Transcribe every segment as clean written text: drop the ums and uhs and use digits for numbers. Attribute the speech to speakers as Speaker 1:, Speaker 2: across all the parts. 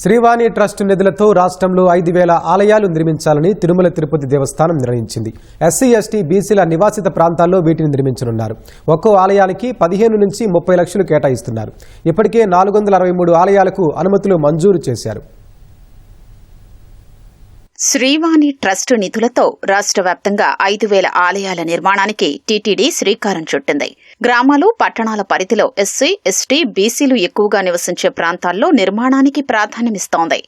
Speaker 1: Srivani trust నిధులతో రాష్ట్రంలో 5,000 ఆలయాలు నిర్మించాలని తిరుమల తిరుపతి దేవస్థానం నిర్ణయించింది. ఎస్సీ, ఎస్టీ, బీసీల నివాసిత ప్రాంతాల్లో వీటిని నిర్మించనున్నారు. ఒక్కో ఆలయానికి 15 నుంచి 30 లక్షలు కేటాయిస్తున్నారు. ఇప్పటికే 463 ఆలయాలకు అనుమతులు మంజూరు చేశారు.
Speaker 2: శ్రీవాణి ట్రస్ట్ నిధులతో రాష్ట్ర వ్యాప్తంగా 5,000 ఆలయాల నిర్మాణానికి టీటీడీ శ్రీకారం చుట్టింది. గ్రామాలు, పట్టణాల పరిధిలో ఎస్సీ, ఎస్టీ, బీసీలు ఎక్కువగా నివసించే ప్రాంతాల్లో నిర్మాణానికి ప్రాధాన్యమిస్తోంది.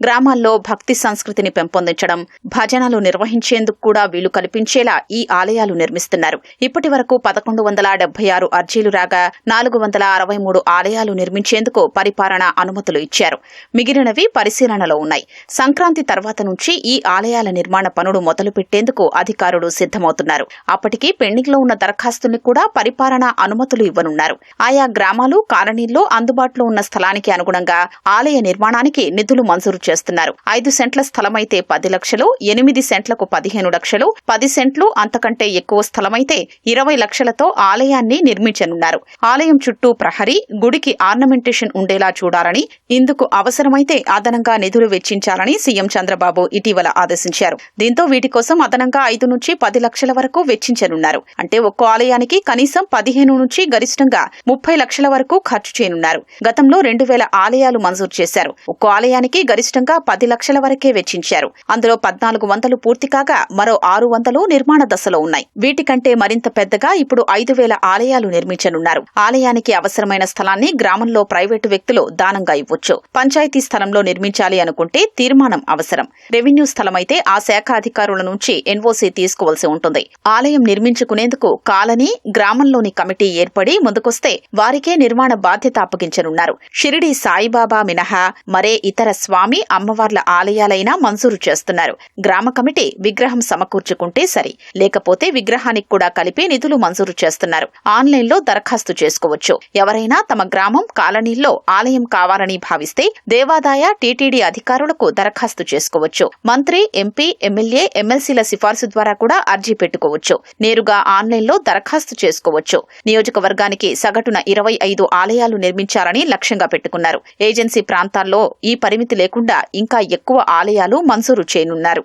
Speaker 2: గ్రామాల్లో భక్తి సంస్కృతిని పెంపొందించడం, భజనలు నిర్వహించేందుకు కూడా వీలు కల్పించేలా ఈ ఆలయాలు నిర్మిస్తున్నారు. ఇప్పటి వరకు 1176 అర్జీలు రాగా 463 ఆలయాలు నిర్మించేందుకు పరిపాలనా అనుమతులు ఇచ్చారు. మిగిలినవి పరిశీలనలో ఉన్నాయి. సంక్రాంతి తర్వాత నుంచి ఈ ఆలయాల నిర్మాణ పనులు మొదలు పెట్టేందుకు అధికారులు సిద్దమవుతున్నారు. అప్పటికి పెండింగ్లో ఉన్న దరఖాస్తుల్ని కూడా పరిపాలనా అనుమతులు ఇవ్వనున్నారు. ఆయా గ్రామాలు, కాలనీల్లో అందుబాటులో ఉన్న స్థలానికి అనుగుణంగా ఆలయ నిర్మాణానికి నిధులు మంజూరు చేస్తున్నారు. 5 సెంట్ల స్థలమైతే 10 లక్షలు, 8 సెంట్లకు 15 లక్షలు, 10 సెంట్లు అంతకంటే ఎక్కువ స్థలమైతే 20 లక్షలతో ఆలయాన్ని నిర్మించనున్నారు. ఆలయం చుట్టూ ప్రహరీ, గుడికి ఆర్నమెంటేషన్ ఉండేలా చూడాలని, ఇందుకు అవసరమైతే అదనంగా నిధులు వెచ్చించాలని సీఎం చంద్రబాబు ఇటీవల ఆదేశించారు. దీంతో వీటి కోసం అదనంగా 5 నుంచి 10 లక్షల వరకు వెచ్చించనున్నారు. అంటే ఒక్కో ఆలయానికి కనీసం 15 నుంచి గరిష్టంగా 30 లక్షల వరకు ఖర్చు చేయనున్నారు. గతంలో 2,000 ఆలయాలు మంజూరు చేశారు. ఒక్కో ఆలయానికి గరిష్టంగా 10 లక్షల వరకే వెచ్చించారు. అందులో 1,400 పూర్తి కాగా మరో 600 నిర్మాణ దశలో ఉన్నాయి. వీటికంటే మరింత పెద్దగా ఇప్పుడు 5,000 ఆలయాలు నిర్మించనున్నారు. ఆలయానికి అవసరమైన స్థలాన్ని గ్రామంలో ప్రైవేటు వ్యక్తులు దానంగా ఇవ్వొచ్చు. పంచాయతీ స్థలంలో నిర్మించాలి అనుకుంటే తీర్మానం అవసరం. రెవెన్యూ స్థలమైతే ఆ శాఖ అధికారుల నుంచి ఎన్ఓసీ తీసుకోవాల్సి ఉంటుంది. ఆలయం నిర్మించుకునేందుకు కాలనీ, గ్రామంలోని కమిటీ ఏర్పడి ముందుకొస్తే వారికే నిర్మాణ బాధ్యత అప్పగించనున్నారు. షిరిడి సాయిబాబా మినహా మరే ఇతర స్వామి, అమ్మవార్ల ఆలయాలైనా మంజూరు చేస్తున్నారు. గ్రామ కమిటీ విగ్రహం సమకూర్చుకుంటే సరి, లేకపోతే విగ్రహానికి కూడా కలిపి నిధులు మంజూరు చేస్తున్నారు. ఆన్లైన్లో దరఖాస్తు చేసుకోవచ్చు. ఎవరైనా తమ గ్రామం, కాలనీల్లో ఆలయం కావాలని భావిస్తే దేవాదాయ, టీటీడీ అధికారులకు దరఖాస్తు చేసుకోవచ్చు. మంత్రి, ఎంపీ, ఎమ్మెల్యే, ఎమ్మెల్సీల సిఫార్సు ద్వారా కూడా అర్జీ పెట్టుకోవచ్చు. నేరుగా ఆన్లైన్లో దరఖాస్తు చేసుకోవచ్చు. నియోజకవర్గానికి సగటున 25 ఆలయాలు నిర్మించాలని లక్ష్యంగా పెట్టుకున్నారు. ఏజెన్సీ ప్రాంతాల్లో ఈ పరిమితి లేకుండా ఇంకా ఎక్కువ ఆలయాలు మంజూరు చేయనున్నారు.